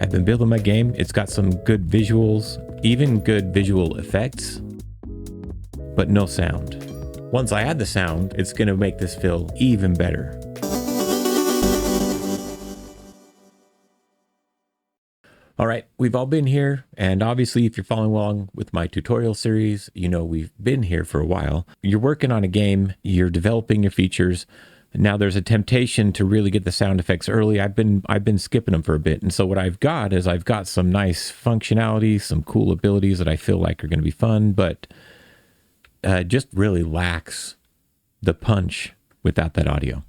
I've been building my game. It's got some good visuals, even good visual effects, but no sound. Once I add the sound, it's going to make this feel even better. All right, we've all been here, and obviously if you're following along with my tutorial series, you know we've been here for a while. You're working on a game, you're developing your features. Now there's a temptation to really get the sound effects early. I've been skipping them for a bit, and so what I've got is I've got some nice functionality, some cool abilities that I feel like are going to be fun, but just really lacks the punch without that audio.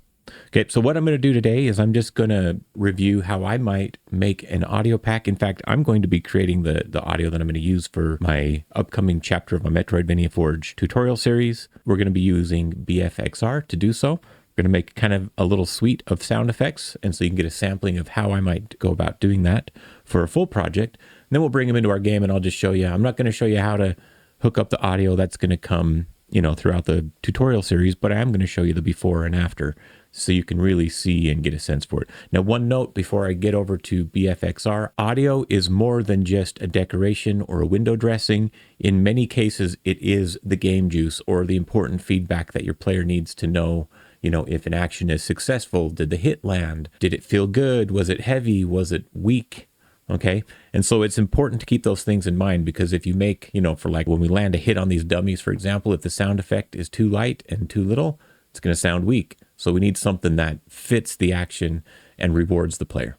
Okay, so what I'm going to do today is I'm just going to review how I might make an audio pack. In fact, I'm going to be creating the audio that I'm going to use for my upcoming chapter of my Metroidvania Forge tutorial series. We're going to be using Bfxr to do so. We're going to make kind of a little suite of sound effects, and so you can get a sampling of how I might go about doing that for a full project. And then we'll bring them into our game, and I'll just show you. I'm not going to show you how to hook up the audio. That's going to come, you know, throughout the tutorial series, but I am going to show you the before and after, so you can really see and get a sense for it. Now, one note before I get over to Bfxr, audio is more than just a decoration or a window dressing. In many cases, it is the game juice or the important feedback that your player needs to know. You know, if an action is successful, did the hit land? Did it feel good? Was it heavy? Was it weak? Okay. And so it's important to keep those things in mind, because if you make, you know, for like when we land a hit on these dummies, for example, if the sound effect is too light and too little, it's going to sound weak. So we need something that fits the action and rewards the player.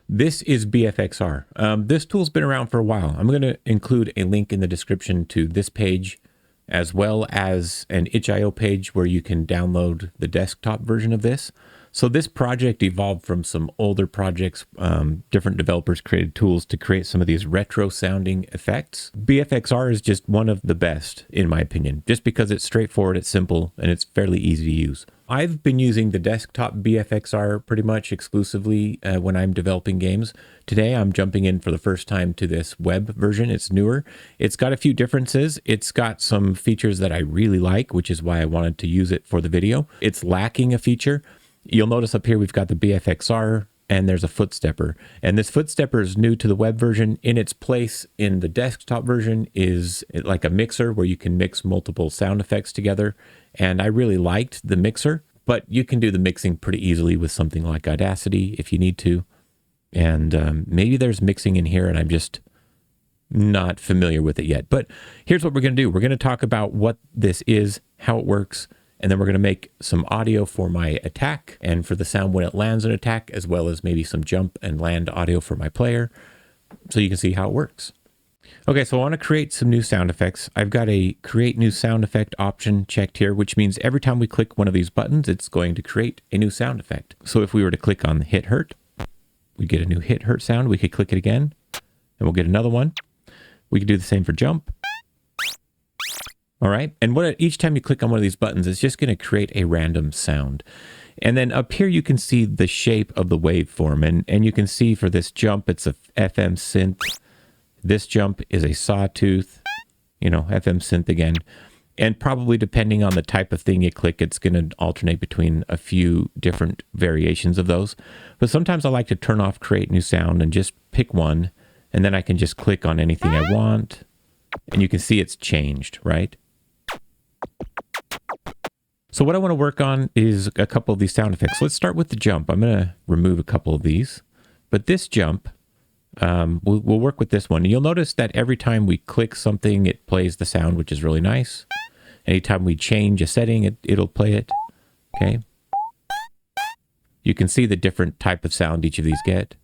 This is Bfxr. This tool's been around for a while. I'm going to include a link in the description to this page, as well as an itch.io page where you can download the desktop version of this. So this project evolved from some older projects. Different developers created tools to create some of these retro sounding effects. Bfxr is just one of the best, in my opinion, just because it's straightforward, it's simple, and it's fairly easy to use. I've been using the desktop Bfxr pretty much exclusively when I'm developing games. Today, I'm jumping in for the first time to this web version. It's newer. It's got a few differences. It's got some features that I really like, which is why I wanted to use it for the video. It's lacking a feature. You'll notice up here we've got the Bfxr and there's a footstepper. And this footstepper is new to the web version. In its place in the desktop version is like a mixer where you can mix multiple sound effects together. And I really liked the mixer, but you can do the mixing pretty easily with something like Audacity if you need to. And maybe there's mixing in here and I'm just not familiar with it yet. But here's what we're going to do. We're going to talk about what this is, how it works, and then we're going to make some audio for my attack and for the sound when it lands an attack, as well as maybe some jump and land audio for my player, so you can see how it works. Okay, so I want to create some new sound effects. I've got a create new sound effect option checked here, which means every time we click one of these buttons, it's going to create a new sound effect. So if we were to click on hit hurt, we get a new hit hurt sound. We could click it again and we'll get another one. We could do the same for jump. All right. And each time you click on one of these buttons, it's just going to create a random sound. And then up here, you can see the shape of the waveform. And you can see for this jump, it's a FM synth. This jump is a sawtooth, you know, FM synth again. And probably depending on the type of thing you click, it's going to alternate between a few different variations of those. But sometimes I like to turn off create new sound and just pick one. And then I can just click on anything I want. And you can see it's changed, right? So what I want to work on is a couple of these sound effects. Let's start with the jump. I'm going to remove a couple of these. But this jump, we'll work with this one. And you'll notice that every time we click something, it plays the sound, which is really nice. Anytime we change a setting, it'll play it. Okay. You can see the different type of sound each of these get.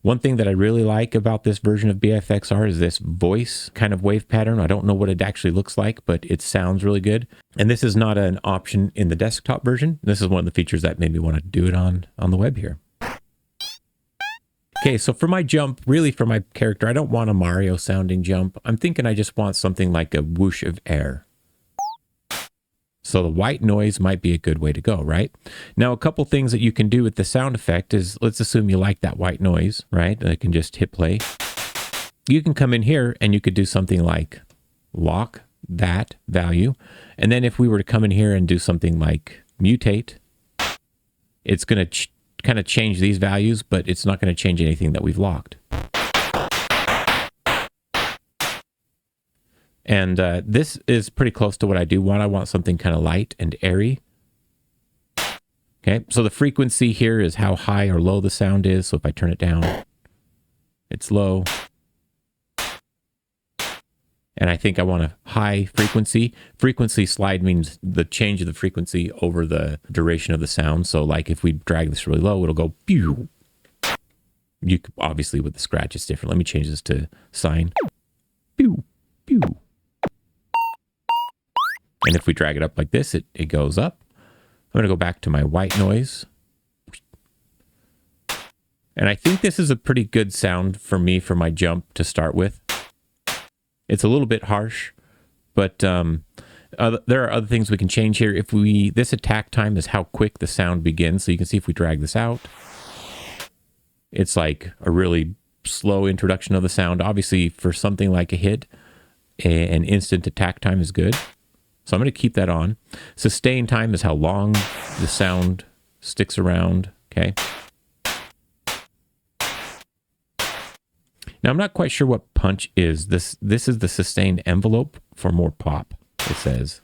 One thing that I really like about this version of Bfxr is this voice kind of wave pattern. I don't know what it actually looks like, but it sounds really good. And this is not an option in the desktop version. This is one of the features that made me want to do it on the web here. Okay, so for my jump, really for my character, I don't want a Mario sounding jump. I'm thinking I just want something like a whoosh of air. So the white noise might be a good way to go, right? Now, a couple things that you can do with the sound effect is, let's assume you like that white noise, right? I can just hit play. You can come in here and you could do something like lock that value. And then if we were to come in here and do something like mutate, it's going to kind of change these values, but it's not going to change anything that we've locked. And this is pretty close to what I do want. I want something kind of light and airy. Okay, so the frequency here is how high or low the sound is. So if I turn it down, it's low. And I think I want a high frequency. Frequency slide means the change of the frequency over the duration of the sound. So like if we drag this really low, it'll go pew. You could, obviously with the scratch, it's different. Let me change this to sine. Pew, pew. And if we drag it up like this, it goes up. I'm going to go back to my white noise. And I think this is a pretty good sound for me for my jump to start with. It's a little bit harsh, but there are other things we can change here. If this attack time is how quick the sound begins. So you can see if we drag this out, it's like a really slow introduction of the sound. Obviously, for something like a hit, an instant attack time is good. So I'm going to keep that on. Sustain time is how long the sound sticks around. Okay. Now, I'm not quite sure what punch is. This is the sustained envelope for more pop, it says.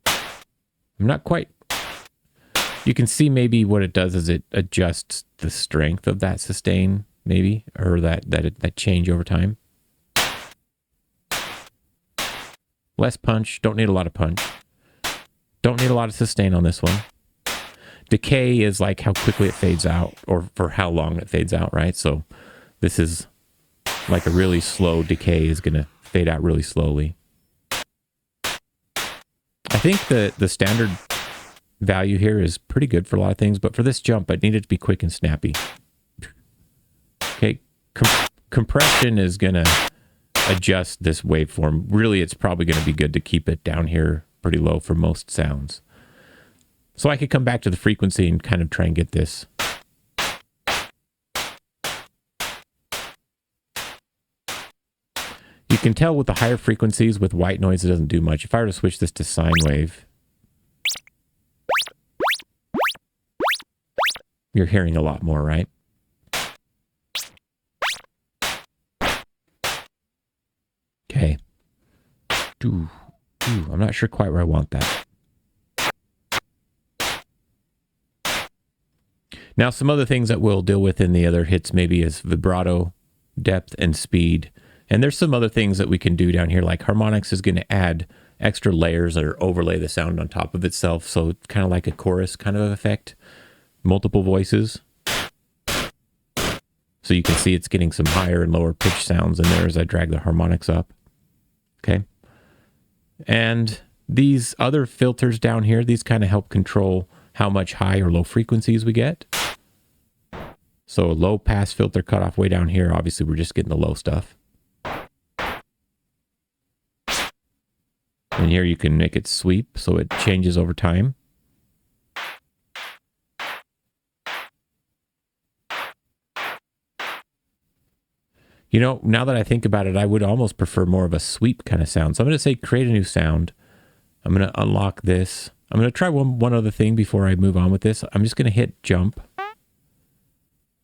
I'm not quite... You can see maybe what it does is it adjusts the strength of that sustain, maybe, or that change over time. Less punch. Don't need a lot of punch. Don't need a lot of sustain on this one. Decay is like how quickly it fades out, or for how long it fades out, right? So this is like a really slow decay is going to fade out really slowly. I think the standard value here is pretty good for a lot of things, but for this jump, I need it to be quick and snappy. Okay, compression is going to adjust this waveform. Really, it's probably going to be good to keep it down here pretty low for most sounds. So I could come back to the frequency and kind of try and get this. You can tell with the higher frequencies with white noise, it doesn't do much. If I were to switch this to sine wave, you're hearing a lot more, right? Okay. I'm not sure quite where I want that. Now, some other things that we'll deal with in the other hits maybe is vibrato, depth, and speed. And there's some other things that we can do down here, like harmonics is going to add extra layers or overlay the sound on top of itself. So it's kind of like a chorus kind of effect, multiple voices. So you can see it's getting some higher and lower pitch sounds in there as I drag the harmonics up. Okay. And these other filters down here, these kind of help control how much high or low frequencies we get. So a low pass filter cut off way down here. Obviously, we're just getting the low stuff. And here you can make it sweep so it changes over time. You know, now that I think about it, I would almost prefer more of a sweep kind of sound. So I'm going to say create a new sound. I'm going to unlock this. I'm going to try one other thing before I move on with this. I'm just going to hit jump.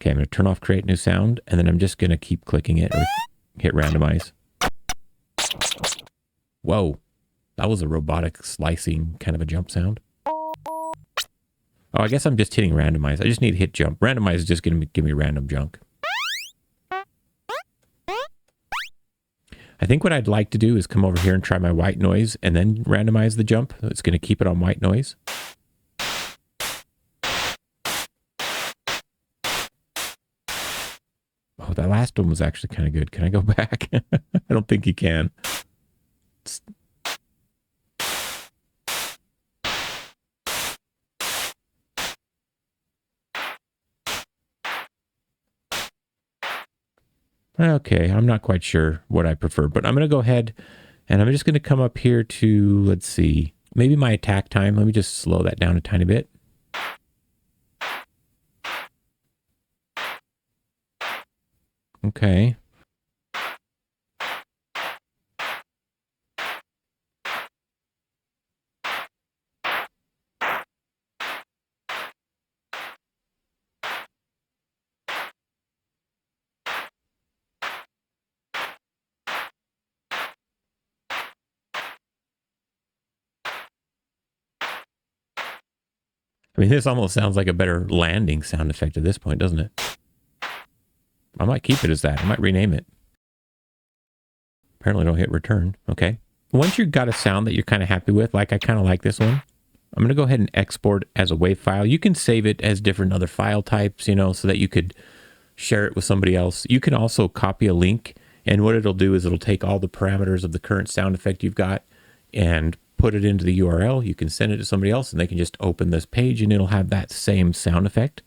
Okay, I'm going to turn off create new sound, and then I'm just going to keep clicking it or hit randomize. Whoa, that was a robotic slicing kind of a jump sound. Oh, I guess I'm just hitting randomize. I just need to hit jump. Randomize is just going to give me random junk. I think what I'd like to do is come over here and try my white noise and then randomize the jump. It's going to keep it on white noise. Oh, that last one was actually kind of good. Can I go back? I don't think you can. Okay, I'm not quite sure what I prefer, but I'm going to go ahead and I'm just going to come up here to, let's see, maybe my attack time. Let me just slow that down a tiny bit. Okay. I mean, this almost sounds like a better landing sound effect at this point, doesn't it? I might keep it as that. I might rename it. Apparently don't hit return. Okay. Once you've got a sound that you're kind of happy with, like I kind of like this one, I'm going to go ahead and export as a WAV file. You can save it as different other file types, you know, so that you could share it with somebody else. You can also copy a link, and what it'll do is it'll take all the parameters of the current sound effect you've got and put it into the URL. You can send it to somebody else, and they can just open this page, and it'll have that same sound effect.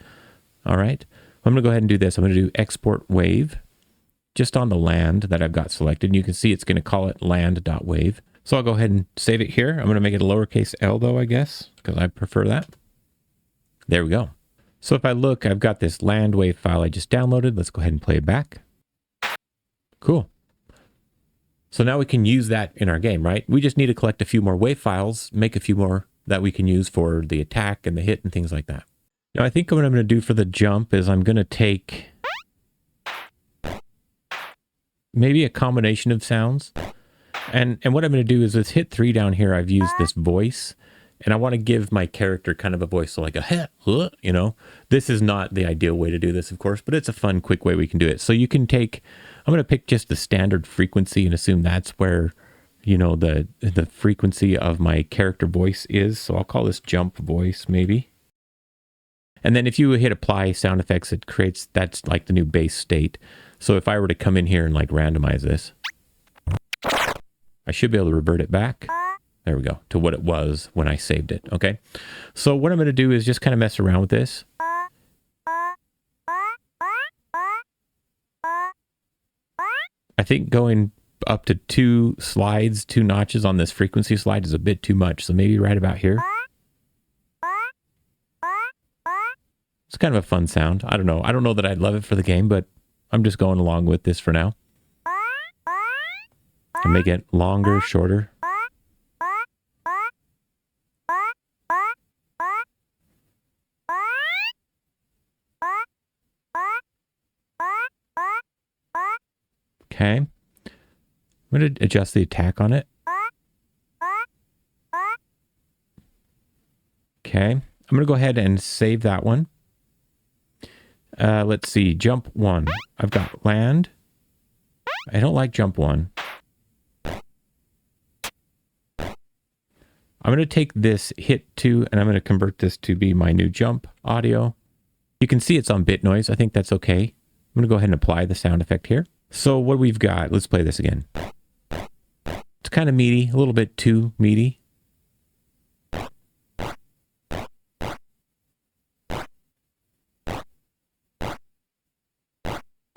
All right. I'm going to go ahead and do this. I'm going to do export wave just on the land that I've got selected. You can see it's going to call it land.wave. So I'll go ahead and save it here. I'm going to make it a lowercase l though, I guess, because I prefer that. There we go. So if I look, I've got this land wave file I just downloaded. Let's go ahead and play it back. Cool. So now we can use that in our game, right? We just need to collect a few more wave files, make a few more that we can use for the attack and the hit and things like that. Now I think what I'm going to do for the jump is I'm going to take maybe a combination of sounds. And what I'm going to do is with hit 3 down here, I've used this voice, and I want to give my character kind of a voice, so like a heh, you know. This is not the ideal way to do this, of course, but it's a fun, quick way we can do it. So you can take, I'm going to pick just the standard frequency and assume that's where, you know, the frequency of my character voice is. So I'll call this jump voice maybe. And then if you hit apply sound effects, it creates, that's like the new base state. So if I were to come in here and like randomize this, I should be able to revert it back. There we go, to what it was when I saved it, okay? So what I'm going to do is just kind of mess around with this. I think going up to 2 notches on this frequency slide is a bit too much, so maybe right about here. It's kind of a fun sound. I don't know. I don't know that I'd love it for the game, but I'm just going along with this for now. And make it longer, shorter. Okay. I'm going to adjust the attack on it. Okay. I'm going to go ahead and save that one. Let's see. Jump 1. I've got land. I don't like jump 1. I'm going to take this hit 2 and I'm going to convert this to be my new jump audio. You can see it's on bit noise. I think that's okay. I'm going to go ahead and apply the sound effect here. So what we've got, let's play this again. It's kind of meaty, a little bit too meaty.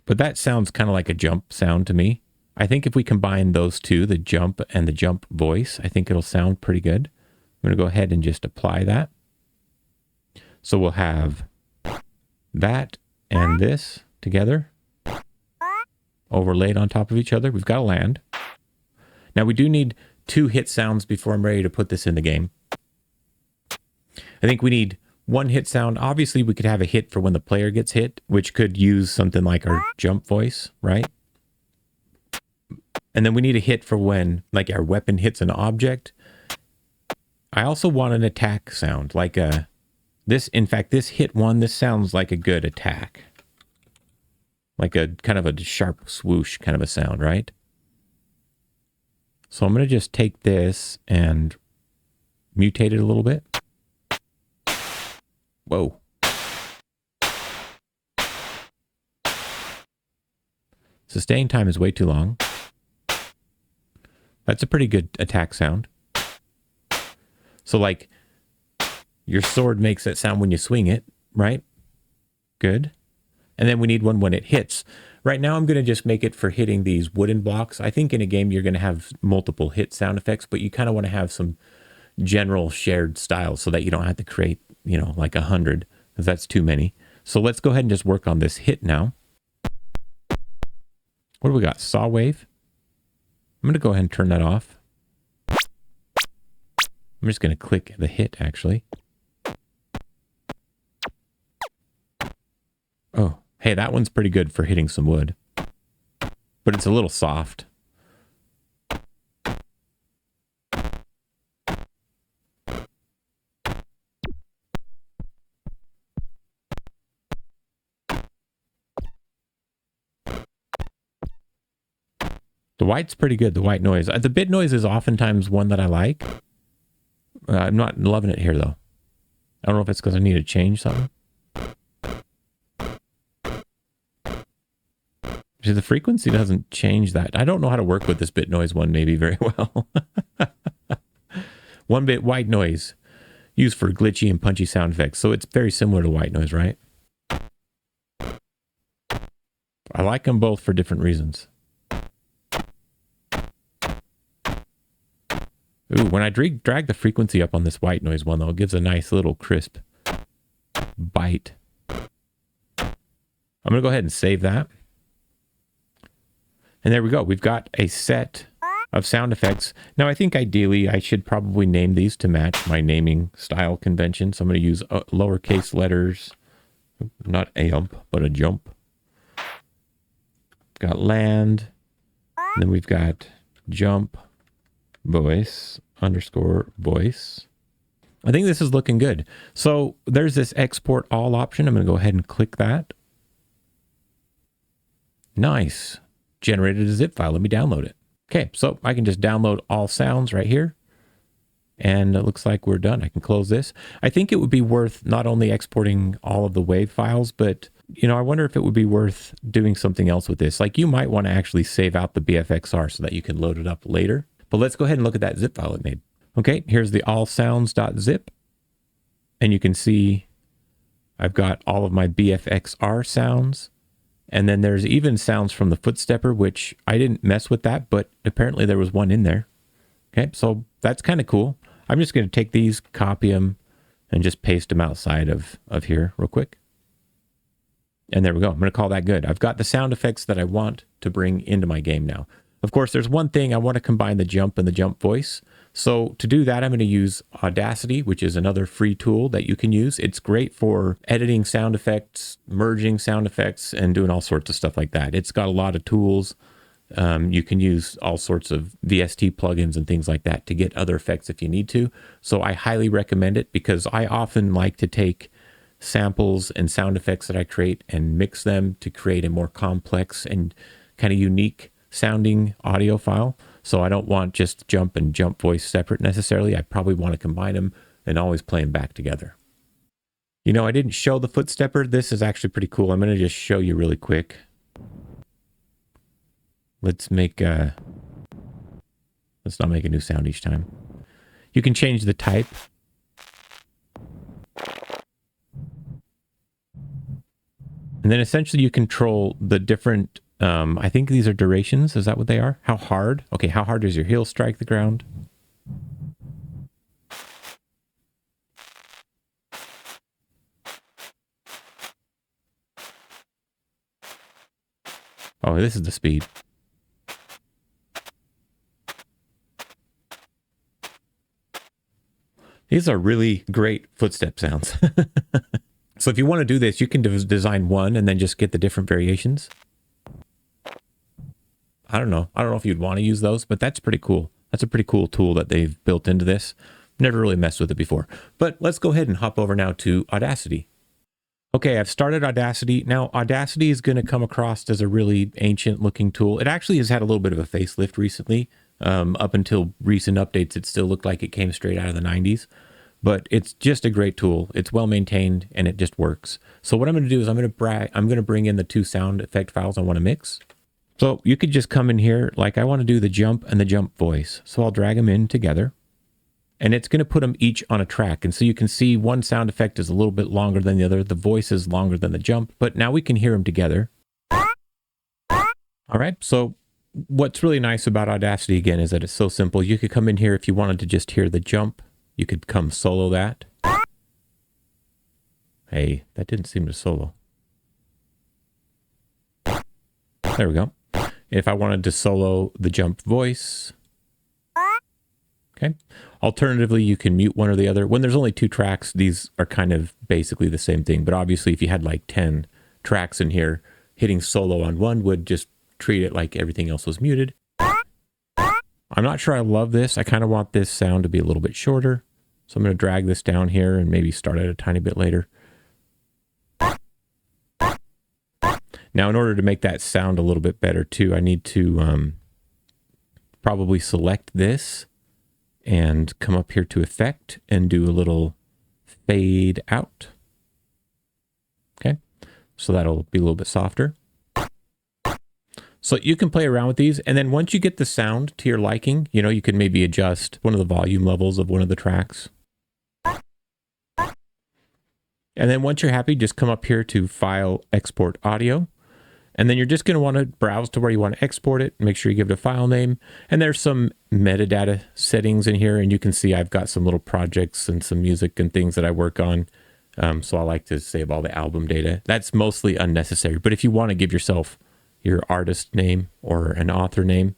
But that sounds kind of like a jump sound to me. I think if we combine those two, the jump and the jump voice, I think it'll sound pretty good. I'm going to go ahead and just apply that. So we'll have that and this together, overlaid on top of each other. We've got a land. Now we do need 2 hit sounds before I'm ready to put this in the game. I think we need 1 hit sound. Obviously we could have a hit for when the player gets hit, which could use something like our jump voice, right? And then we need a hit for when like our weapon hits an object. I also want an attack sound, like this. In fact, this hit 1, this sounds like a good attack. Like a kind of a sharp swoosh kind of a sound, right? So I'm going to just take this and mutate it a little bit. Whoa. Sustain time is way too long. That's a pretty good attack sound. So like your sword makes that sound when you swing it, right? Good. And then we need one when it hits. Right now I'm going to just make it for hitting these wooden blocks. I think in a game you're going to have multiple hit sound effects, but you kind of want to have some general shared styles so that you don't have to create, you know, like 100, because that's too many. So let's go ahead and just work on this hit now. What do we got? Saw wave. I'm going to go ahead and turn that off. I'm just going to click the hit, actually. Oh, hey, that one's pretty good for hitting some wood. But it's a little soft. The white's pretty good, the white noise. The bit noise is oftentimes one that I like. I'm not loving it here, though. I don't know if it's because I need to change something. See, the frequency doesn't change that. I don't know how to work with this bit noise one maybe very well. 1-bit white noise used for glitchy and punchy sound effects. So it's very similar to white noise, right? I like them both for different reasons. Ooh, when I drag the frequency up on this white noise one, though, it gives a nice little crisp bite. I'm going to go ahead and save that. And there we go. We've got a set of sound effects. Now, I think ideally I should probably name these to match my naming style convention. So I'm going to use lowercase letters, not a ump, but a jump. Got land. And then we've got jump, voice, underscore voice. I think this is looking good. So there's this export all option. I'm going to go ahead and click that. Nice. Generated a zip file. Let me download it. Okay, so I can just download all sounds right here. And it looks like we're done. I can close this. I think it would be worth not only exporting all of the WAV files, but, you know, I wonder if it would be worth doing something else with this. Like you might want to actually save out the Bfxr so that you can load it up later. But let's go ahead and look at that zip file it made. Okay, here's the allsounds.zip. And you can see I've got all of my Bfxr sounds. And then there's even sounds from the footstepper, which I didn't mess with that, but apparently there was one in there. Okay, so that's kind of cool. I'm just going to take these, copy them, and just paste them outside of here real quick. And there we go. I'm going to call that good. I've got the sound effects that I want to bring into my game now. Of course, there's one thing. I want to combine the jump and the jump voice. So to do that, I'm going to use Audacity, which is another free tool that you can use. It's great for editing sound effects, merging sound effects, and doing all sorts of stuff like that. It's got a lot of tools. You can use all sorts of VST plugins and things like that to get other effects if you need to. So I highly recommend it because I often like to take samples and sound effects that I create and mix them to create a more complex and kind of unique sounding audio file. So I don't want just jump and jump voice separate necessarily. I probably want to combine them and always play them back together. You know, I didn't show the footstepper. This is actually pretty cool. I'm going to just show you really quick. Let's not make a new sound each time. You can change the type. And then essentially you control the different, I think these are durations. Is that what they are? How hard? Okay, how hard does your heel strike the ground? Oh, this is the speed. These are really great footstep sounds. So if you want to do this, you can design one and then just get the different variations. I don't know if you'd want to use those, but that's pretty cool. That's a pretty cool tool that they've built into this. Never really messed with it before. But let's go ahead and hop over now to Audacity. Okay, I've started Audacity. Now, Audacity is going to come across as a really ancient looking tool. It actually has had a little bit of a facelift recently. Up until recent updates, it still looked like it came straight out of the 90s. But it's just a great tool. It's well maintained and it just works. So what I'm going to do is I'm going to bring in the two sound effect files I want to mix. So you could just come in here, like I want to do the jump and the jump voice. So I'll drag them in together and it's going to put them each on a track. And so you can see one sound effect is a little bit longer than the other. The voice is longer than the jump, but now we can hear them together. All right. So what's really nice about Audacity again is that it's so simple. You could come in here if you wanted to just hear the jump. You could come solo that. Hey, that didn't seem to solo. There we go. If I wanted to solo the jump voice. Okay. Alternatively, you can mute one or the other. When there's only two tracks, these are kind of basically the same thing. But obviously, if you had like 10 tracks in here, hitting solo on one would just treat it like everything else was muted. I'm not sure I love this. I kind of want this sound to be a little bit shorter. So I'm going to drag this down here and maybe start it a tiny bit later. Now, in order to make that sound a little bit better too, I need to probably select this and come up here to effect and do a little fade out. Okay, so that'll be a little bit softer. So you can play around with these, and then once you get the sound to your liking, you know, you can maybe adjust one of the volume levels of one of the tracks. And then once you're happy, just come up here to File, Export Audio. And then you're just going to want to browse to where you want to export it. Make sure you give it a file name. And there's some metadata settings in here. And you can see I've got some little projects and some music and things that I work on. So I like to save all the album data. That's mostly unnecessary. But if you want to give yourself your artist name or an author name,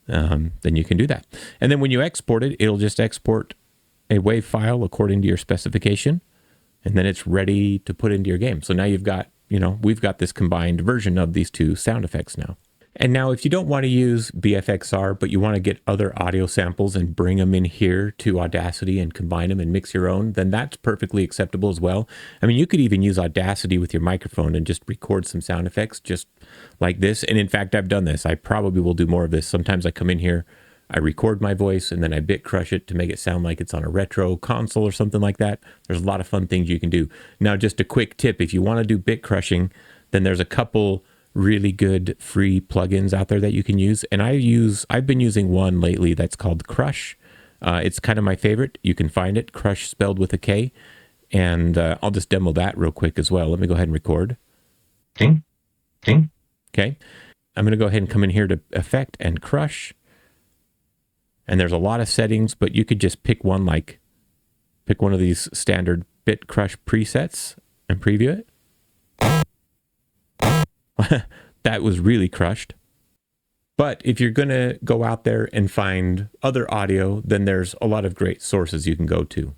then you can do that. And then when you export it, it'll just export a WAV file according to your specification. And then it's ready to put into your game. So now you've got, you know, we've got this combined version of these two sound effects now. And now if you don't want to use Bfxr, but you want to get other audio samples and bring them in here to Audacity and combine them and mix your own, then that's perfectly acceptable as well. I mean, you could even use Audacity with your microphone and just record some sound effects just like this. And in fact, I've done this. I probably will do more of this. Sometimes I come in here, I record my voice, and then I bitcrush it to make it sound like it's on a retro console or something like that. There's a lot of fun things you can do. Now, just a quick tip, if you want to do bit crushing, then there's a couple really good free plugins out there that you can use. And I've been using one lately that's called Krush. It's kind of my favorite. You can find it, Krush spelled with a K. And I'll just demo that real quick as well. Let me go ahead and record. Ding, ding. Okay. I'm going to go ahead and come in here to Effect and Krush. And there's a lot of settings, but you could just pick one, like pick one of these standard bitcrush presets and preview it. That was really crushed. But if you're going to go out there and find other audio, then there's a lot of great sources you can go to.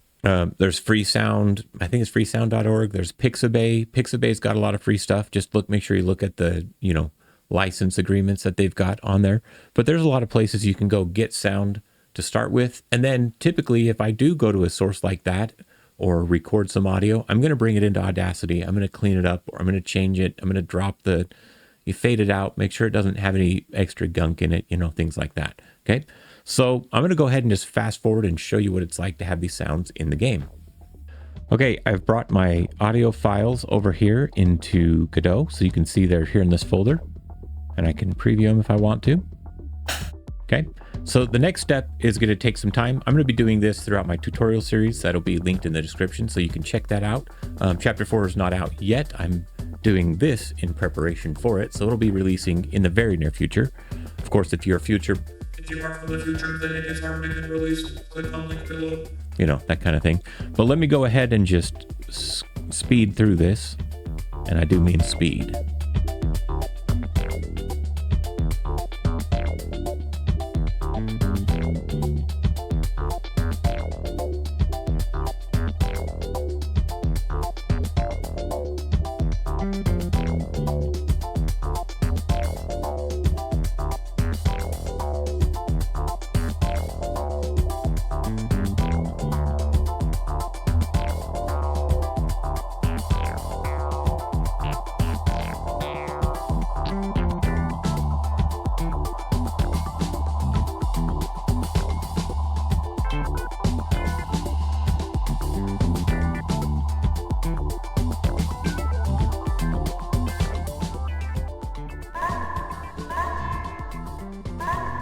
There's free sound. I think it's freesound.org. There's Pixabay. Pixabay's got a lot of free stuff. Just make sure you look at the, you know, license agreements that they've got on there. But there's a lot of places you can go get sound to start with. And then typically if I do go to a source like that or record some audio, I'm going to bring it into Audacity. I'm going to clean it up, or I'm going to change it. I'm going to drop you fade it out, make sure it doesn't have any extra gunk in it, you know, things like that. Okay. So I'm going to go ahead and just fast forward and show you what it's like to have these sounds in the game. Okay, I've brought my audio files over here into Godot, so you can see they're here in this folder. And I can preview them if I want to. Okay, so the next step is going to take some time. I'm going to be doing this throughout my tutorial series. That'll be linked in the description, so you can check that out. Chapter 4 is not out yet. I'm doing this in preparation for it, so it'll be releasing in the very near future. Of course, if you are from the future, then it is already been released. Click on link below. You know, that kind of thing. But let me go ahead and just speed through this. And I do mean speed.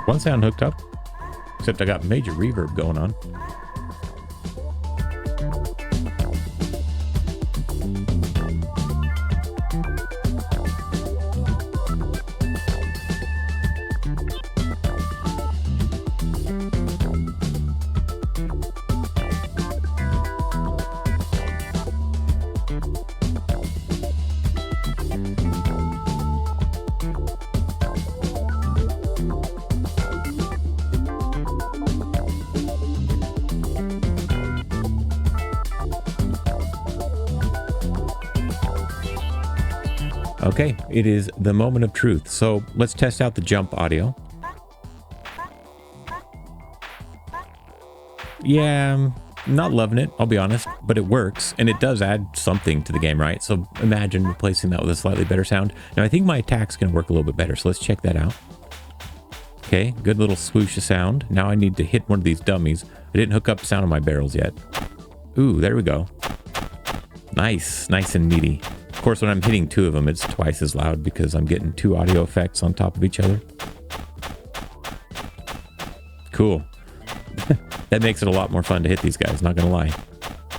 One sound hooked up, except I got major reverb going on. Okay, it is the moment of truth. So let's test out the jump audio. Yeah, I'm not loving it, I'll be honest, but it works, and it does add something to the game, right? So imagine replacing that with a slightly better sound. Now I think my attack's gonna work a little bit better, so let's check that out. Okay, good little swoosh of sound. Now I need to hit one of these dummies. I didn't hook up sound on my barrels yet. Ooh, there we go. Nice, nice and meaty. Of course, when I'm hitting two of them, it's twice as loud because I'm getting two audio effects on top of each other. Cool. That makes it a lot more fun to hit these guys, not gonna lie.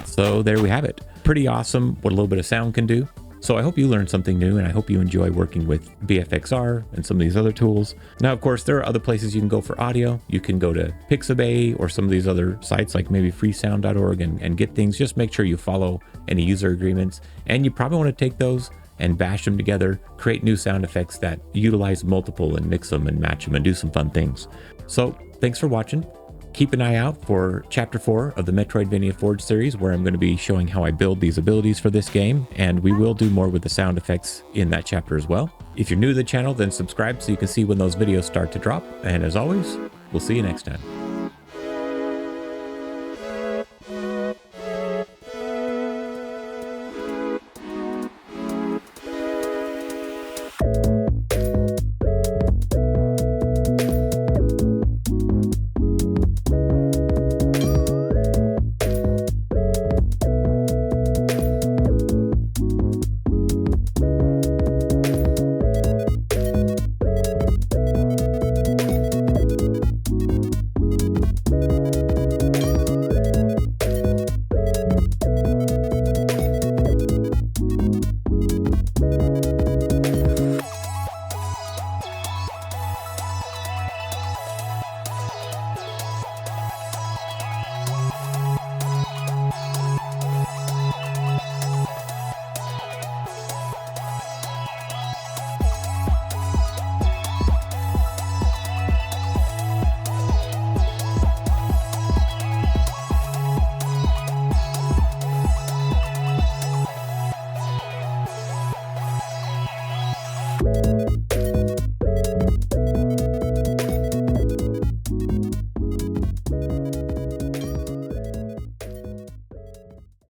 So there we have it. Pretty awesome what a little bit of sound can do. So I hope you learned something new, and I hope you enjoy working with Bfxr and some of these other tools. Now, of course, there are other places you can go for audio. You can go to Pixabay or some of these other sites like maybe freesound.org and get things. Just make sure you follow any user agreements, and you probably want to take those and bash them together, create new sound effects that utilize multiple and mix them and match them and do some fun things. So thanks for watching. Keep an eye out for Chapter 4 of the Metroidvania Forge series, where I'm going to be showing how I build these abilities for this game, and we will do more with the sound effects in that chapter as well. If you're new to the channel, then subscribe so you can see when those videos start to drop, and as always, we'll see you next time.